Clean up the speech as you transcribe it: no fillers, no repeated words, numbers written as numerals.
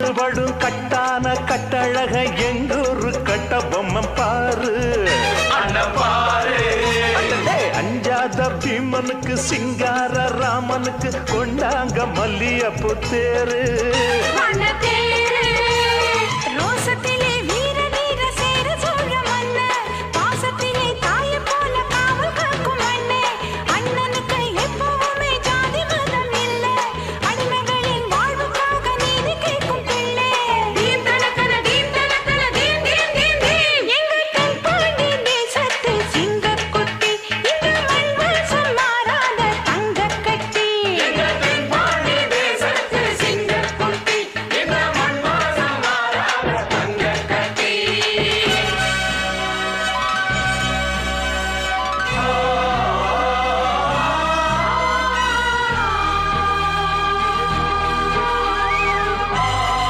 கட்டுப்படும் கட்டான கட்டழக எங்கூரு கட்ட பொம்மம் பாரு பாரு. அஞ்சாத பீமனுக்கு சிங்கார ராமனுக்கு கொண்டாங்க மல்லியப்பு தேரு